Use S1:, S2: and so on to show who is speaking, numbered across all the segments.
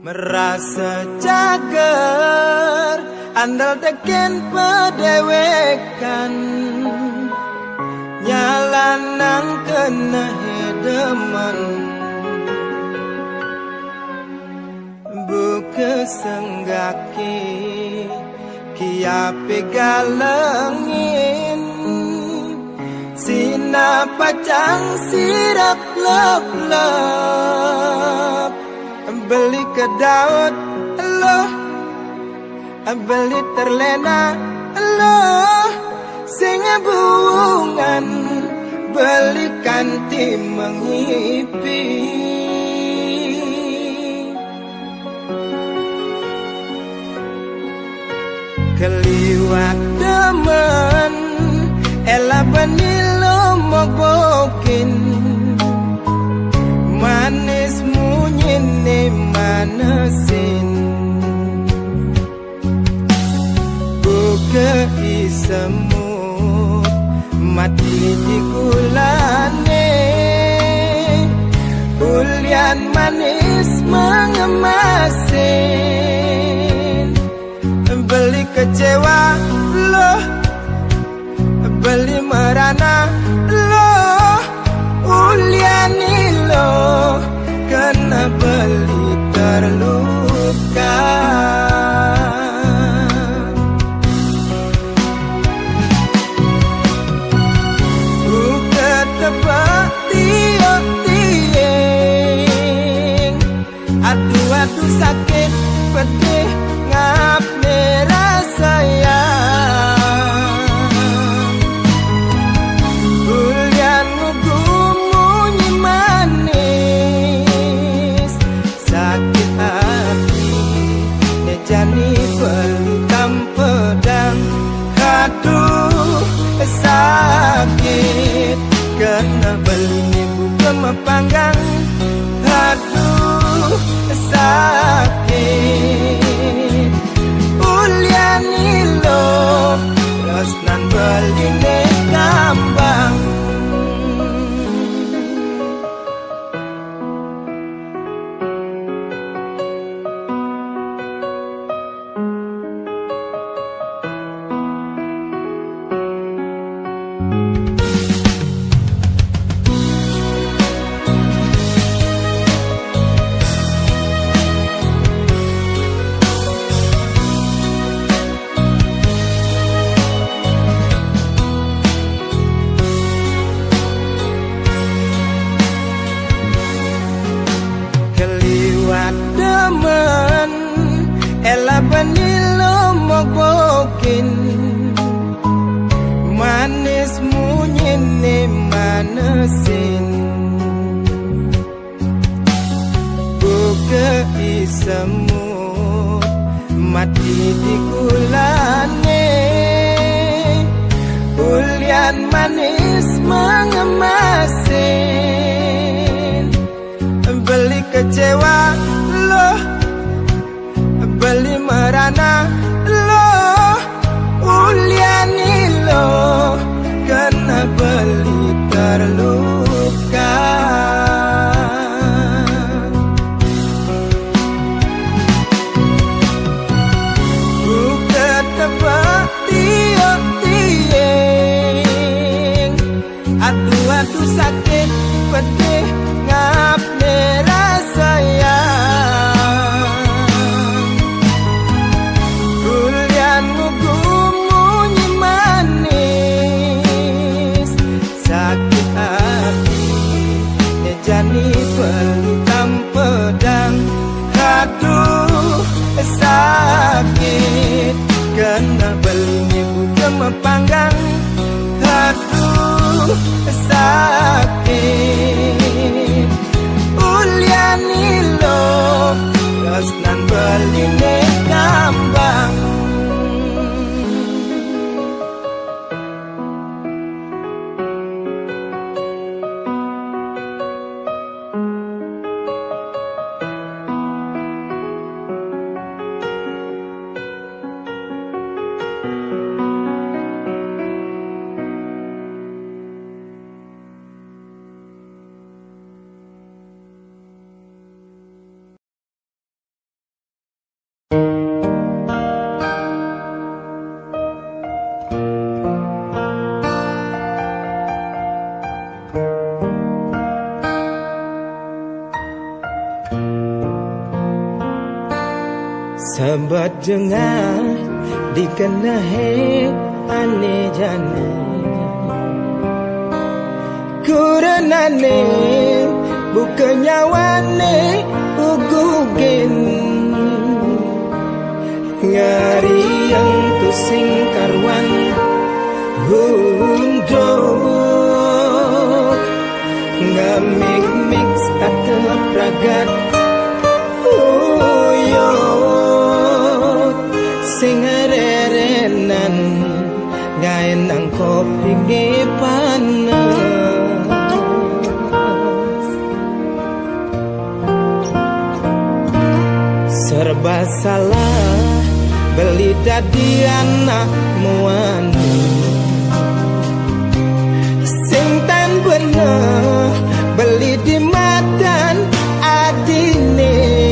S1: merasa cager andal teken pedewekan nyalanang kena hedeman buka senggaki kiape galengin sina pacang sirap lep-lep beli ke Daud lo beli terlena lo singa bungan beli kanti mengipi keliwat demen ela benilo mogokin manis munyine manesin buka isemut mati di gulane ulian manis mengemasin beli kecewa loh beli merana loh uliani loh kena beli terluka buka tebak tiok-tieng adu-adu sakit pedih ngap merah sayang bulian mugumunyi manis sakit hati nejani pelukam pedang aduh sakit kena beli buka mepanggang aduh sakit uliani lo los nan beli ne kambang demen ela benilo mogokin manis munyine manesin buka isemut mati di gulane ulian manis mengemasin beli kecewa loh beli merana loh uliani loh kena beli terluka buka tebak tiok-tieng adu-adu sakit pedih ngap merah sayang bulian mugumunyi manis sakit hati Sebab dengar dikenahi aneh jane Kuranane bukan nyawane ugugin Ngari yang tu sing karwan Hundok Ngamik-mik tak kepragat Sing rerenan gaen nang kopi panas serba salah beli dadi anak muani sing tan bener beli di madan adine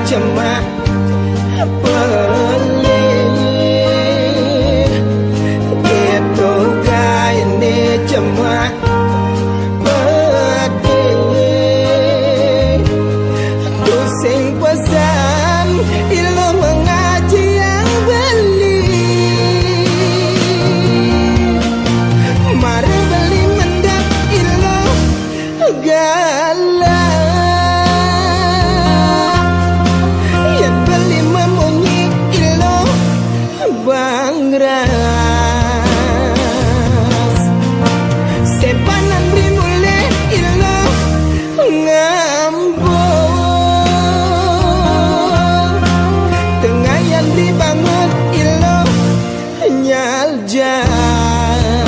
S1: cuma pelik itu gaya ini cuma pedih pusing pesan ilu mengaji yang beli mari beli mendak ilu galau bangras sepanan brimule ilo ngambung tengah yang dibangun ilo nyal jauh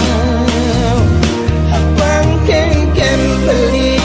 S1: bangkeng kem beli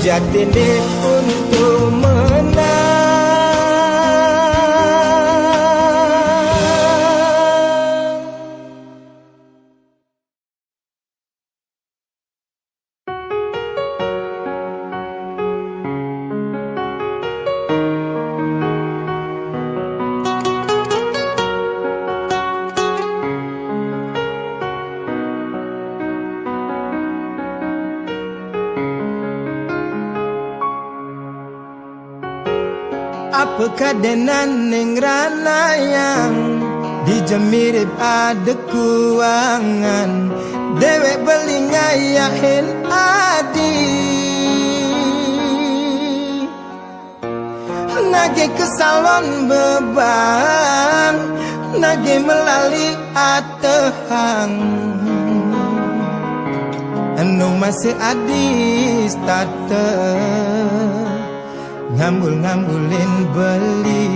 S1: jatine untuk menang. Apa kadenan ning rana yang dijemirip ada kuangan dewek beli ngayahin adi nage ke salon beban nage melali atehang anu masih adis tata ngambul-ngambulin beli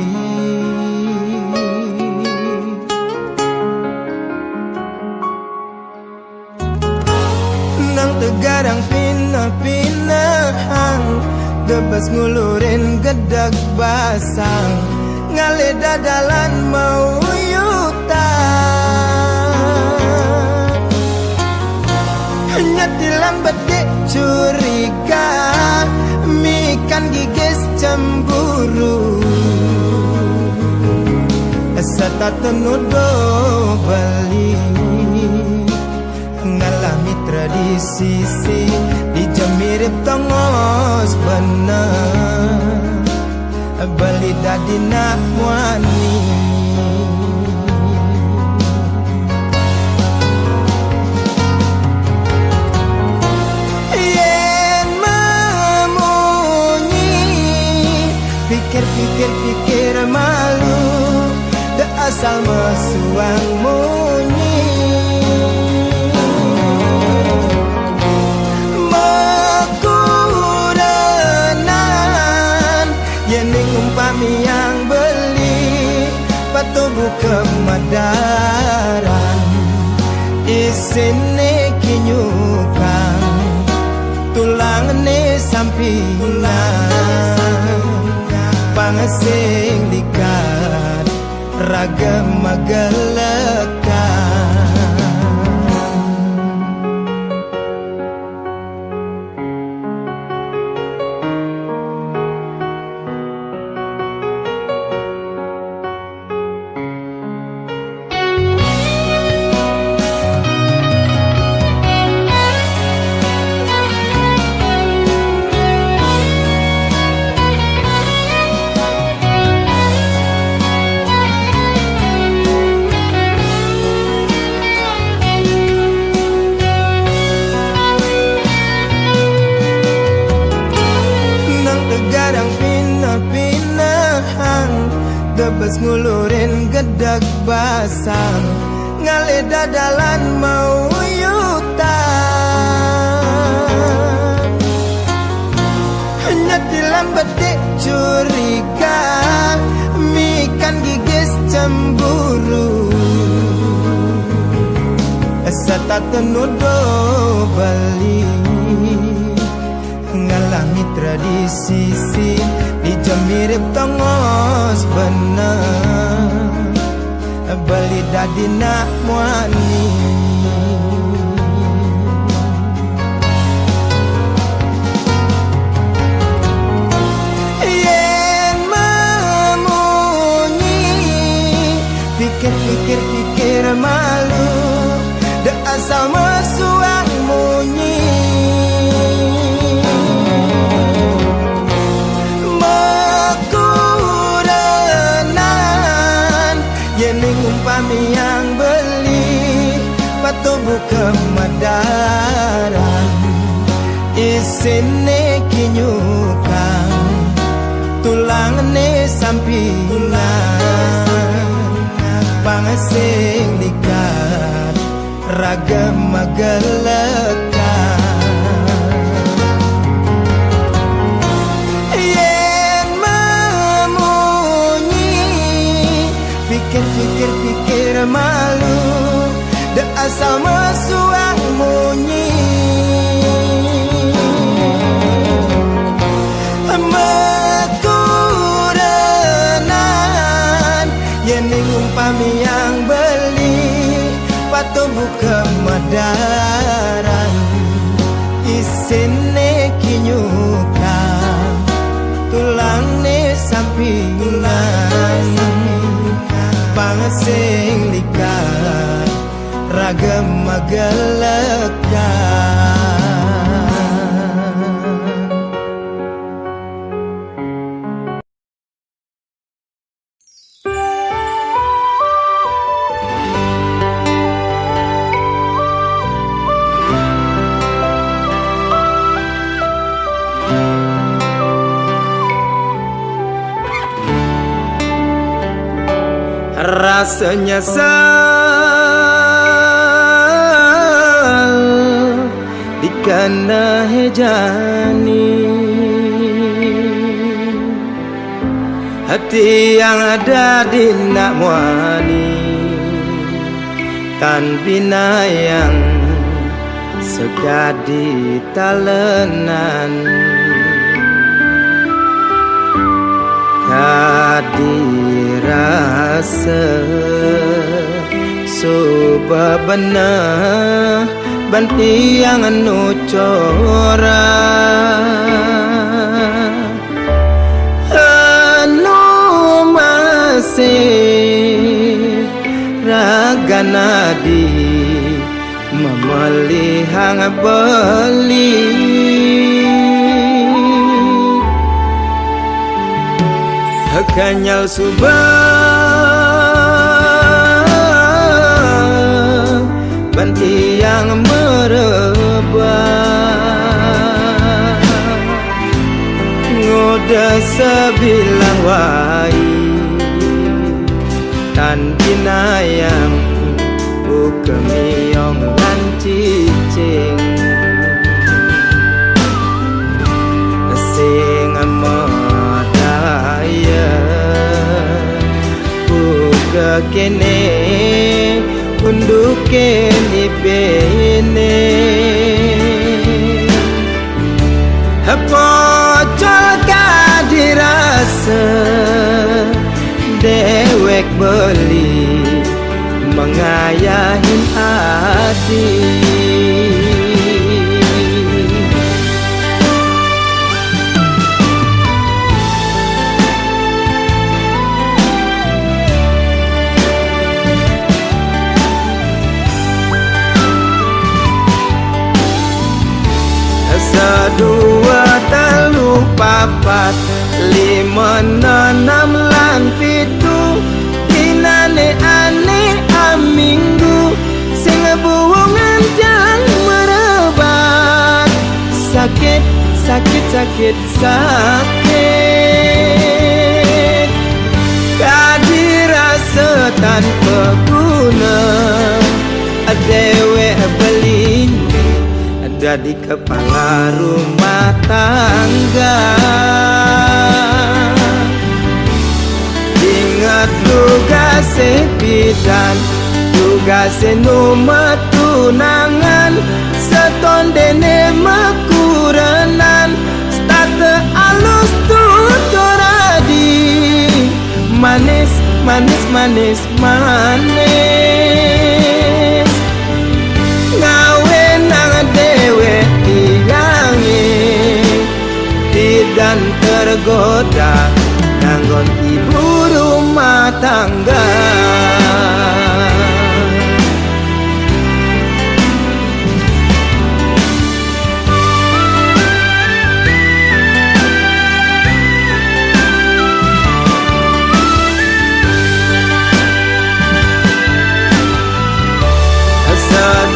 S1: nang tegarang pinah-pinahan debes ngulurin gedag basang ngale dadalan mau yutan nyetilan bedek curiga mikan gigis cemburu serta tenudo beli ngalami tradisi dijemirip tongos bener beli dadi nak wani pikir-pikir malu da asal mesuang munyi mekuranan yening umpami yang beli patubu kemadaran isine kinyukan tulang ne sampingan pangasing likat ragam magalakan debes ngulurin gedag basang ngale dadalan mau yutan nyetilan bedek curiga mikan gigis cemburu serta tenudo beli ngalami tradisi dijemirip tongos bener beli dadi nak wani yen memunyi pikir malu da asal mesuang munyi umpami yang beli patubu kemadaran isine kinyukan tulang ne sampingan pangasing likat ragam magalakan pikir malu da asal mesuang munyi kemedaran isine kinyukan tulangnya sampingan pangasing likat ragam magelekan. Rasa nyesal dikana hejani hati yang ada di nak muani tan bina yang segadi talenan kadirasa subabana banti yang anu cora anu masih raganadi memelihang beli kanyal subah banti yang merebah ngoda sebilang wai tan binayang ukemiong lan cicing sing ya buka kene unduke ni bene apa coba dirasa dewek beli mengayahin hati dua telu papat lima enam lan pitu dinane ane aminggu sing buwongan jang merebat sakit sakit sakit sakit kadirasa tanpa guna dewe belin jadi kepala rumah tangga ingat tugas bidan tugas nomor tunangan setondene makuranan starte alus tutoradi manis manis manis manis ngawe nang dewe tiyangi tidak tergoda nganggon ibu rumah tangga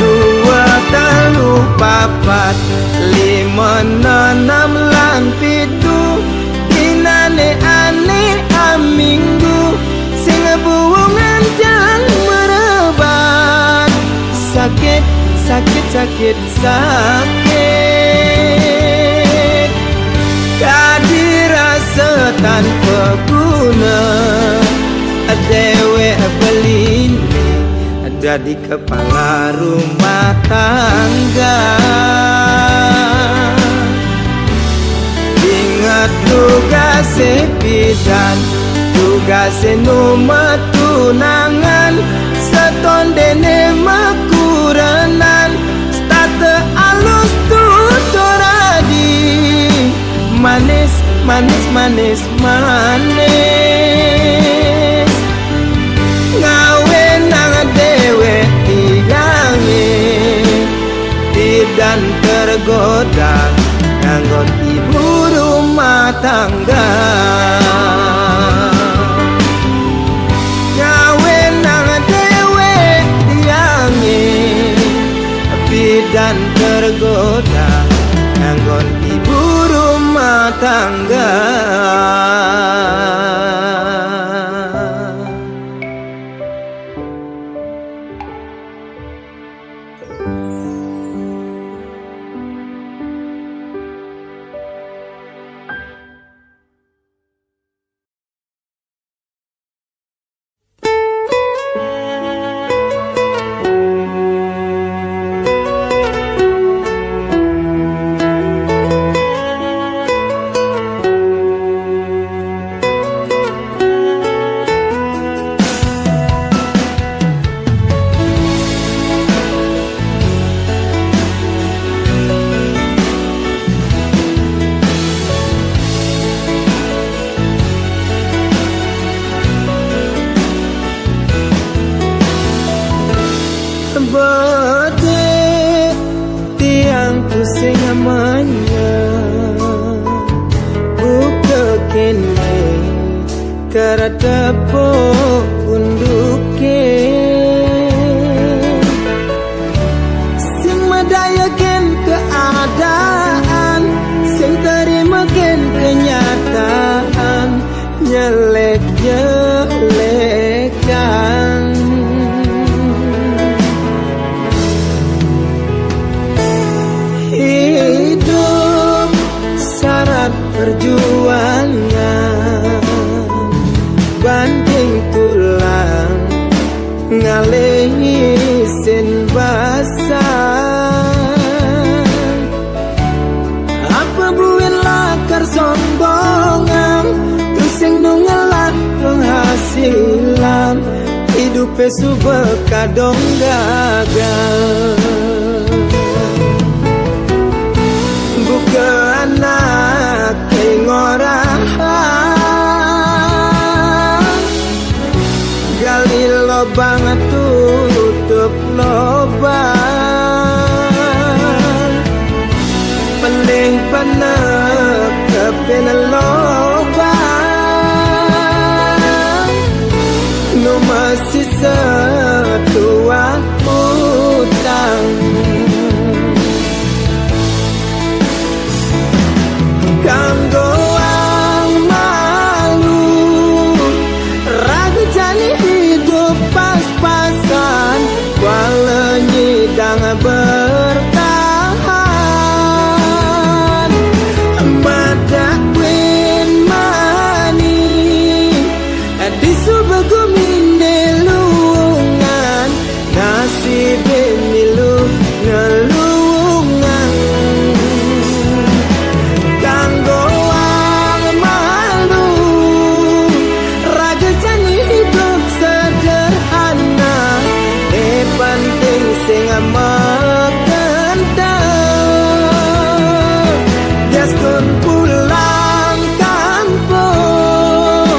S1: dua telu papat lima enam lan pitu dinane ane aminggu sing buwongan jang merebat sakit sakit sakit sakit kadirasa tanpa guna dewe belin jadi kepala rumah tangga ingat tugas bidan tugas nomor tunangan setondene makur manis-manis manis ngawe nang dewe tilangi dan tergoda nganggon ibu rumah tangga ngawe nang dewe tilangi dan tergoda nganggon ibu rumah tangga. Bode tiang tu sing amanya buka kene karata po punduke sing madaya ken keadaan sing terima ken kenyataan nyelek-nyelekan hidup syarat perjuangan banting tulang ngalehi sin basah apa buin lakar sombongan tusing nungelat penghasilan hidup subah kadong gagal buka anak kengoran gali lobang tutup lobang pening panek kepen lobang nu masih setua utang kanggo ang malu ragu jani hidup pas-pasan walau nyidang bertahan mata queen mani di subegumin delungan nasib milu ngelungan sing makentang biaskun pulang kampung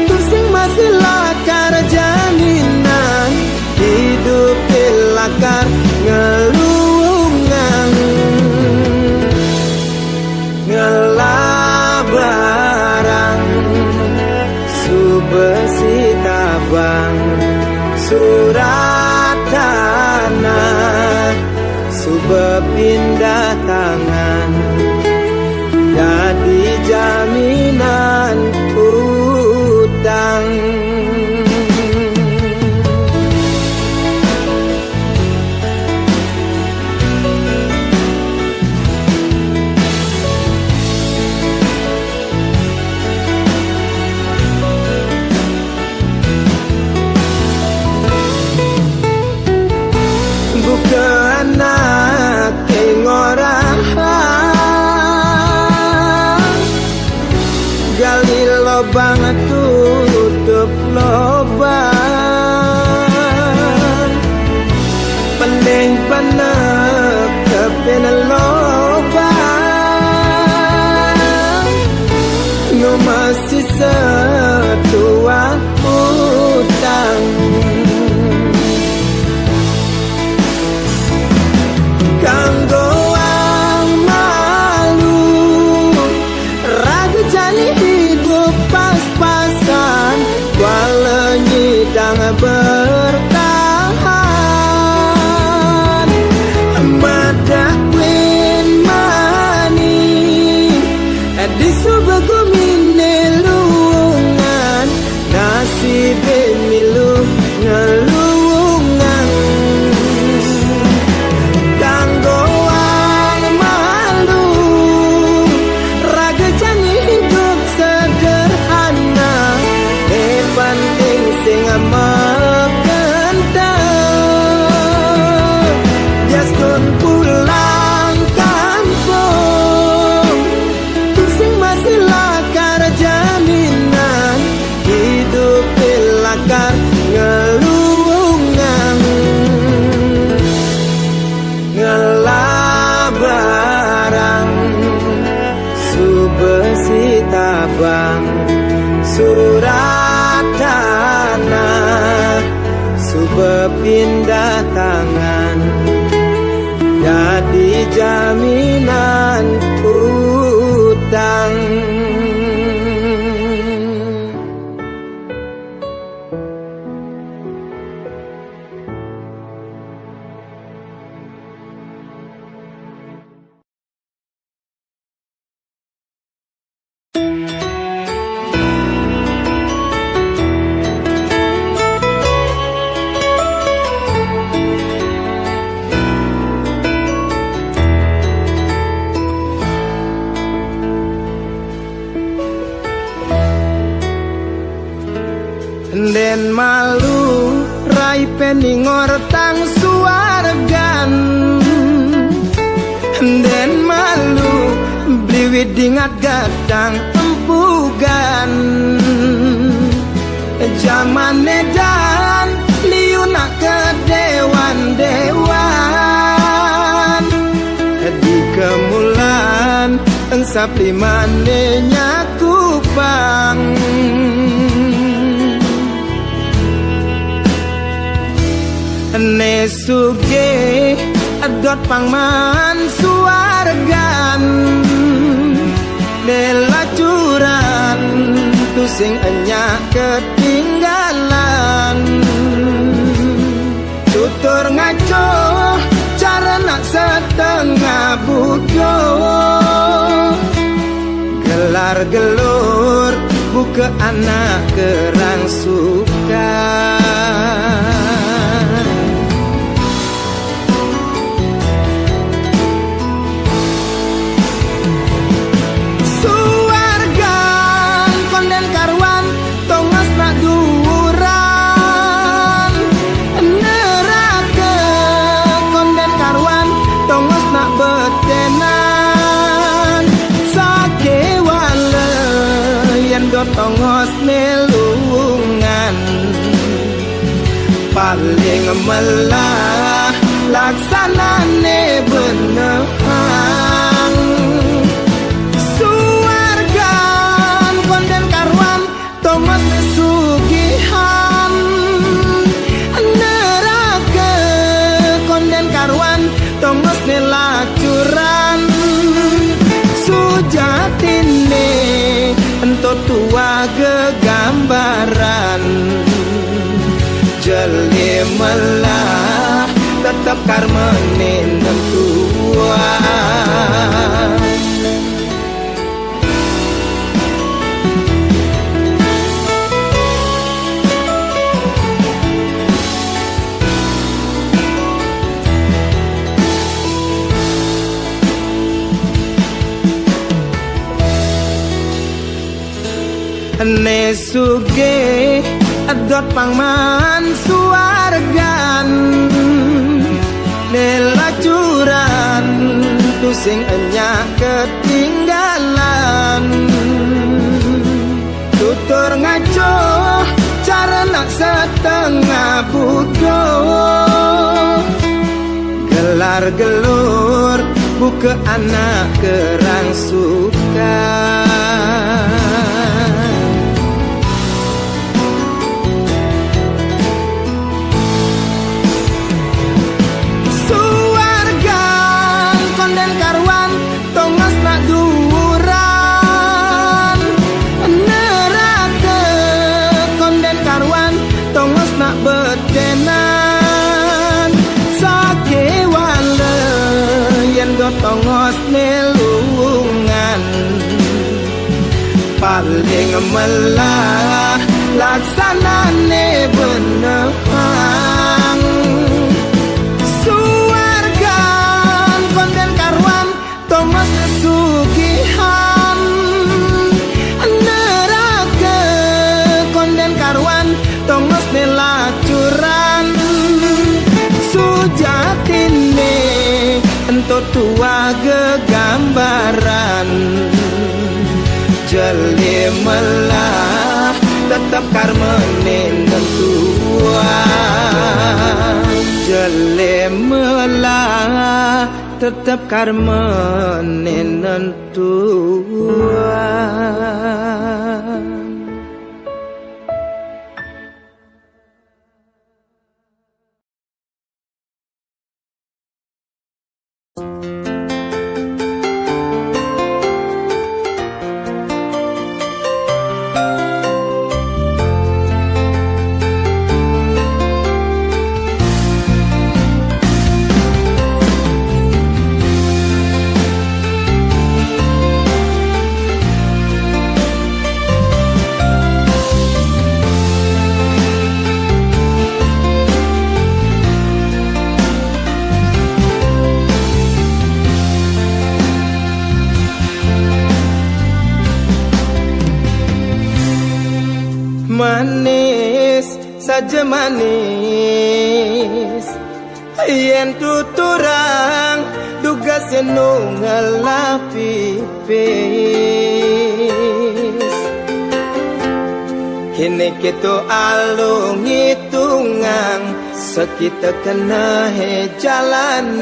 S1: tu sing masih lakar jaminan hidup lakar ngelungan ngelabarang subesi tabang surat tanah subah pindah tangan jadi jaminan utang buka anak kengoran ngelabarang subesi tabang surat tanah subepindah tangan jadi jaminan utang. Den malu rai peningor tang suargan den malu bliwit dingat gadang empugan zaman edan liuna ke dewan-dewan di kemulan ensap limane nyakupang nesuge adot pangman suargan delacuran tusing enyak ketinggalan tutur ngaco cara nak setengah budo gelar gelur buka anak kerang suka tongos nelungan paling melah laksanane benehang suargan konden karwan tongos nesugihan neraka konden karwan tongos nelacuran sujatine ento tua gegambaran jeli melah tetap karmenin tua nesuge adot pangman suargan nelacuran tusing enyak ketinggalan tutur ngaco cara nak setengah budo gelar gelur buka anak kerang suka tongos nelungan paling melah laksanane benehang suargan konden karwan tongos nesugihan neraka konden karwan tongos nelacuran sujatine ento tua gegambaran jeli melah tetap karmenin tua jeli melah tetap karma nenentuan. Manis saja manis yen tuturang duga senung ngelapipis kini kita alung hitungan sekita kena jalanan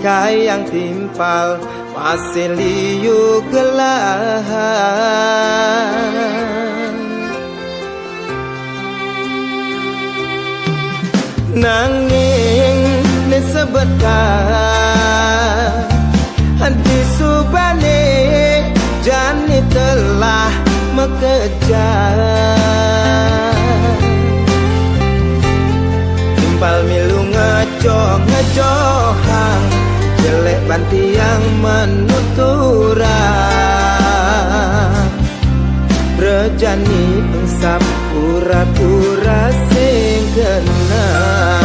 S1: kayang timpal masih liu gelahan nanging disebutkan di subane jani telah mekejar timpal milu ngejohang jelek banti yang menuturang rejani pengsap pura-pura sing kenang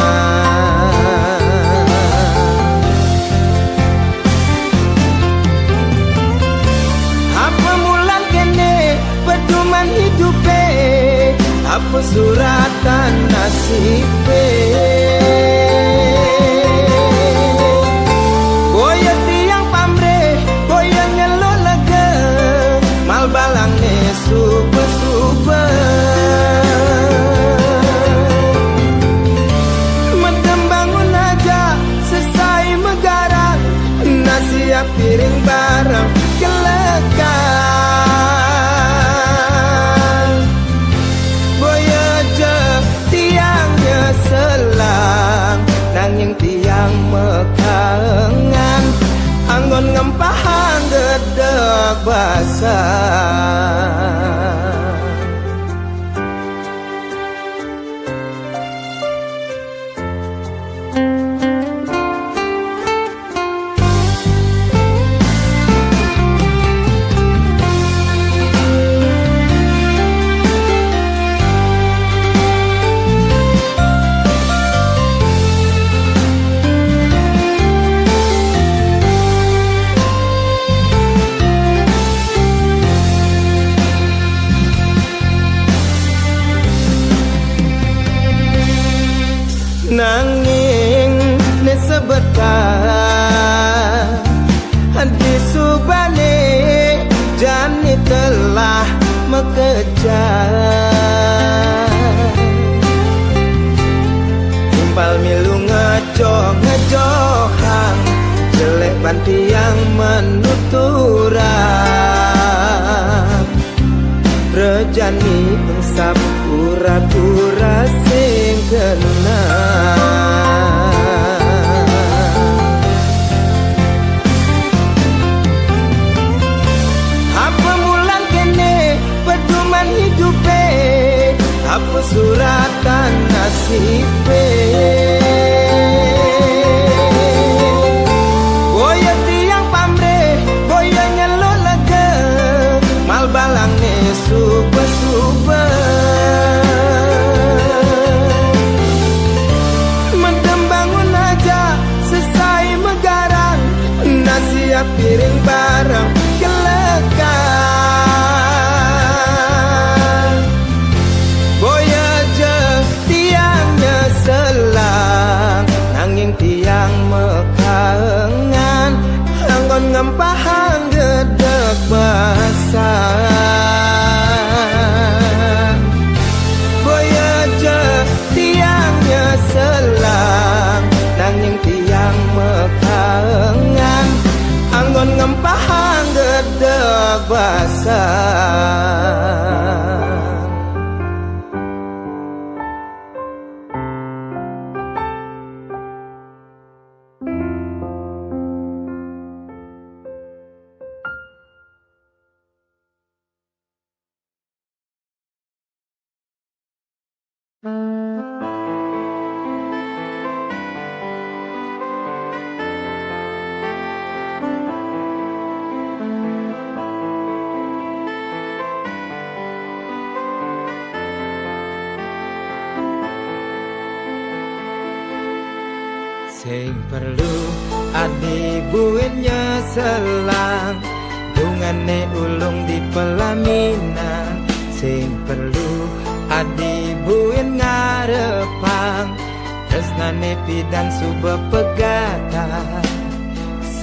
S1: apa mulan kene pedoman hidupe apa suratan nasibe balang ne super medem bangun aja selesai megarang nasiap piring bareng kelekan boya je tiangnya selang nanging tiang mekangan anggon ngempahang gedeg basah nanging rasa. Sing perlu adibuinnya selang dungane ulung di pelaminan. Sing perlu adibuin ngarepang tresnane pidan suba pegatan.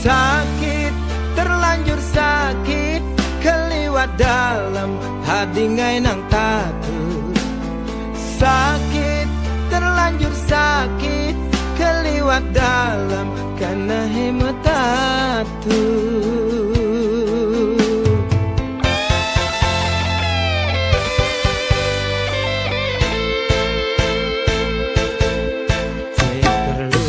S1: Sakit terlanjur sakit keliwat dalam hadingai nang tatu. Sakit terlanjur sakit keliwat dalam karena hematatu. Sing perlu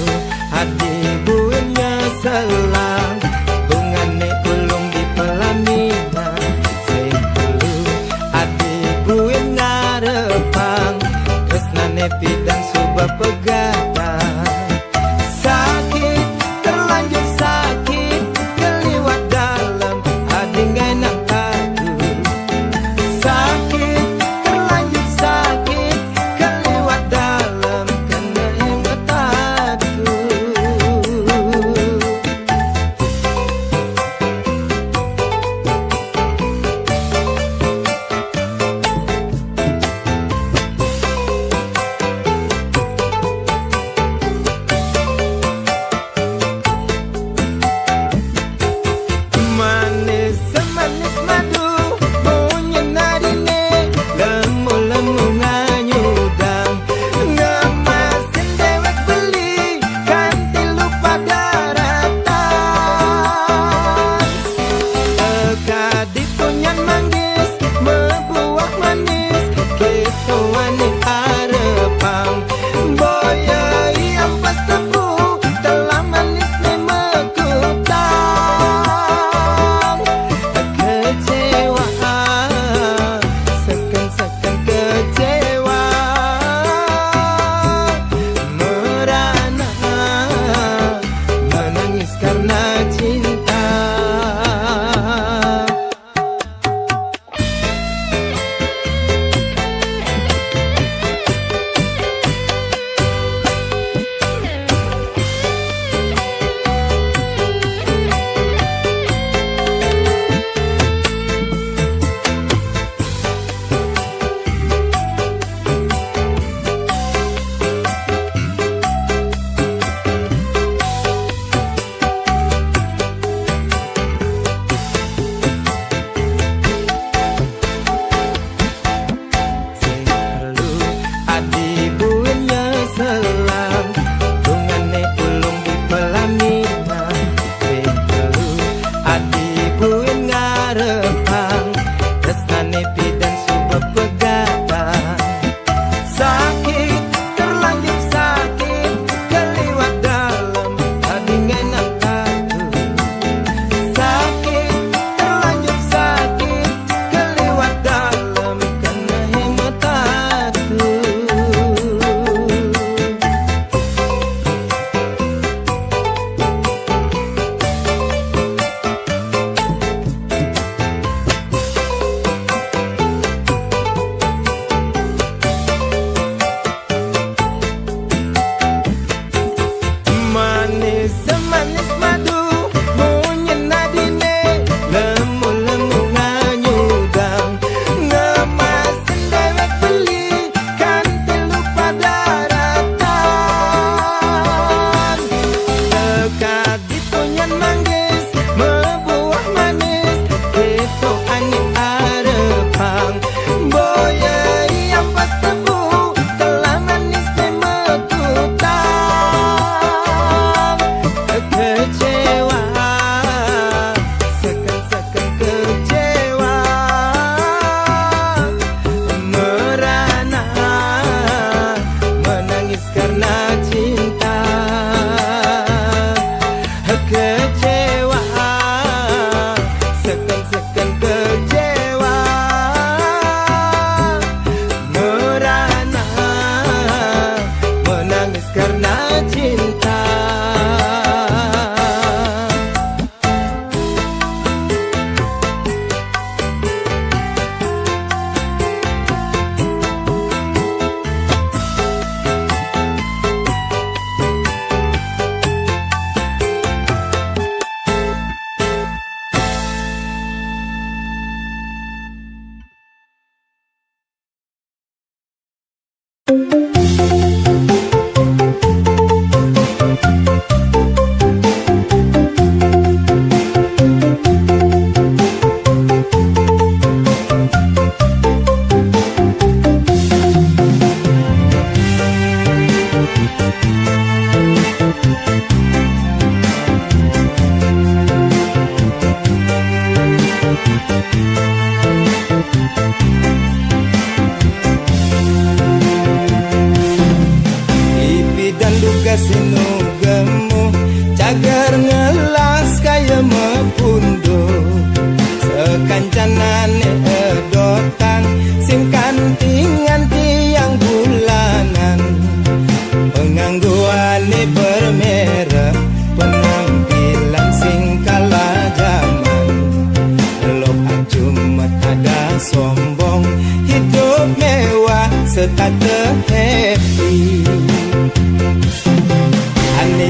S1: adibuinnya selang bungane ulung di pelaminan. Sing perlu adibuin ngarepang tresnane pidang suba pegatan. Sakit terlanjur sakit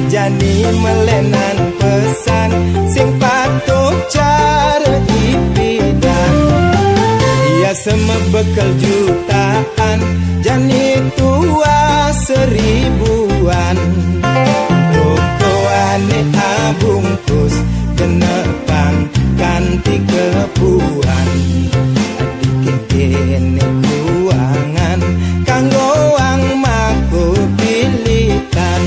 S1: jani melenan pesan sing patuh cara ipidan. Ia semebekal jutaan, jani tua seribuan. Rokoane abungkus kenepang kanti kepuan. Adik kene kuangan kanggo wang maku pilitan.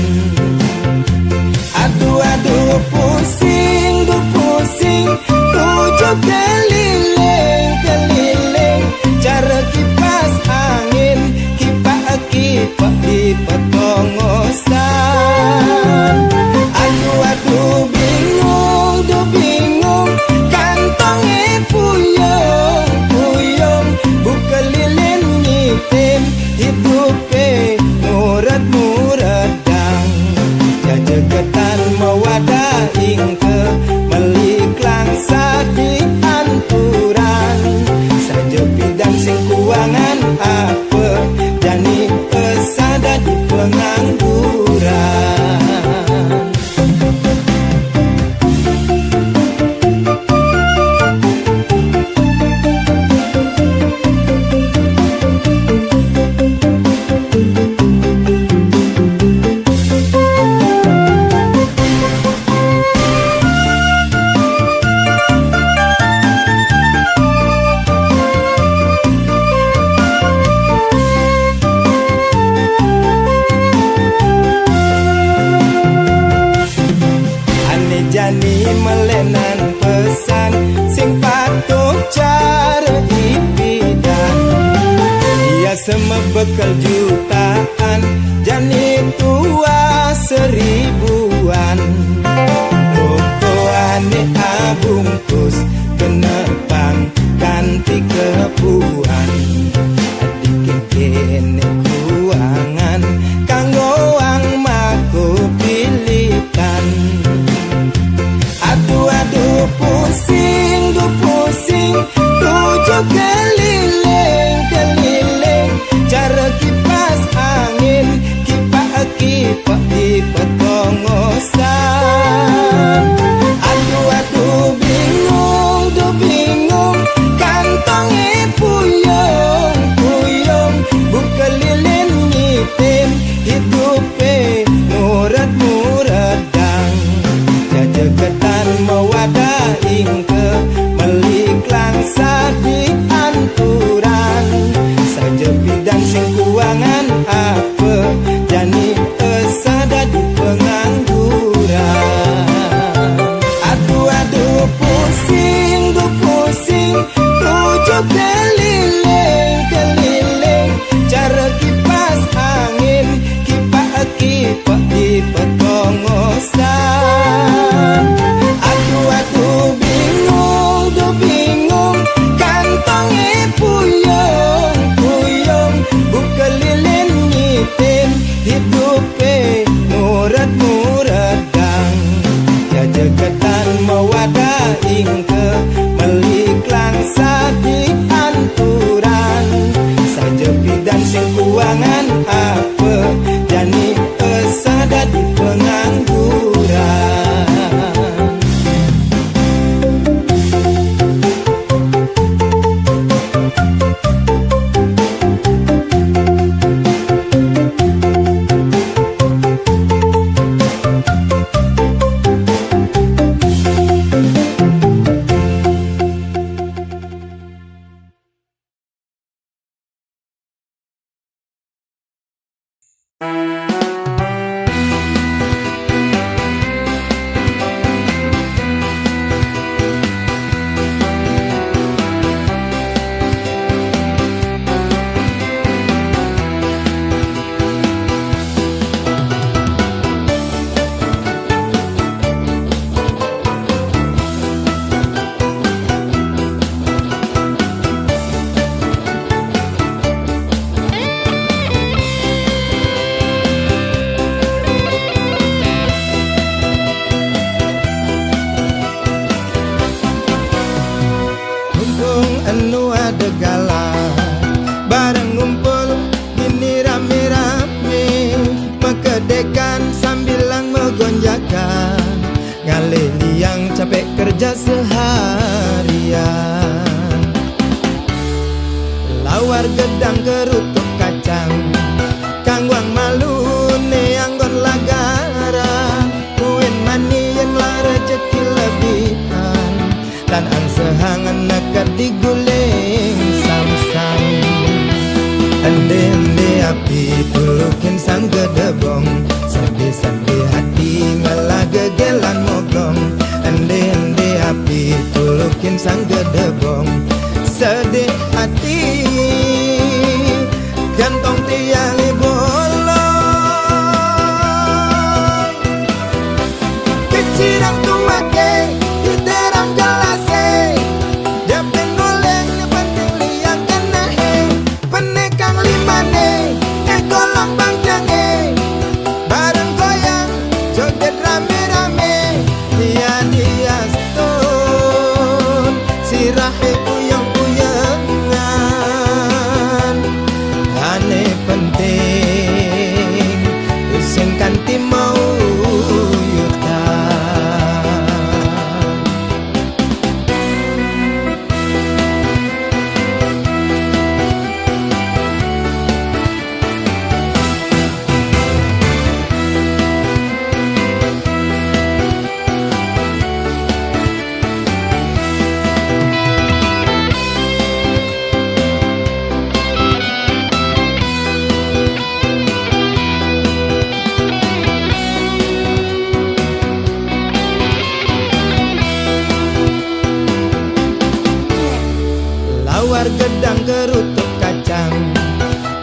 S1: Aduh pusing, tujuh keliling, cara kipas angin, kipak di petongosan. Aduh bingung, kantongnya puyong, buka lilin ngitim, hidupnya murat-muradang. Jajegetan mawadah ingke meliklang sadik anturan. Saja bidang sing kuangan apa jani pesada di pengangguran. Jani melenan pesan sing patuh cara ipidan. Ia semebekal jutaan, jani tua seribuan. Rokoane abungkus kenepang kanti kepuan. Adik kene kuangan kanggo wang maku pilitan. Aduh pusing, tujuh keliling, cara kipas angin, kipak di petongosan. Aduh bingung, kantongnya puyong, buka lilin ngitim, hidupnya murat-muradang. Jajegetan mawadah ingke meliklang sadik anturan. Saja bidang sing kuangan apa jani pesada di pengangguran. Aduh pusing, tujuh keliling, cara kipas angin, kipak di petongosan. Aduh bingung, kantongnya puyong, buka lilin ngitim, hidupnya murat-muradang. Jajegetan mawadah ingke meliklang sadik anturan. Saja bidang sing kuangan apa jani pesada di pengangguran. gonjakan, ngalih liang capek kerja seharian. Lawar gedang kerutuk kacang, kangwang malu neanggon lagara, uin mani yang lah rezeki lebihan, dan ansehangan nekat diguling sam-sam. Ende api tulukin sang gedebong, sedih-sedih hati malah gegelan moglong. Ende api tulukin sang gedebong, sedih hati gantong tiang bolong. Kecirang tuake diterang gelase, dia penoleng dia penting liang kenahe, penekang limane golong bangjange, bareng goyang joget rame-rame. Dia stone sirahe uyang-uyangan, ane penting sing kanti mau yutan. Lawar gedang kerutuk kacang,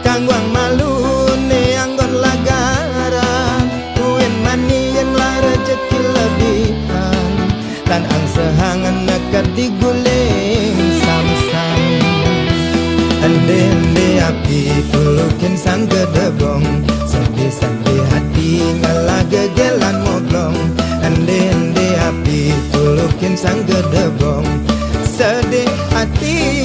S1: kangwang malu neanggon lagara, uin mani yang lah rezeki lebihan, dan angsehangan nekat diguling sam-sam. Ende api tulukin sang gedebong, sedih-sedih hati malah gegelan moglong. Ende api tulukin sang gedebong, sedih hati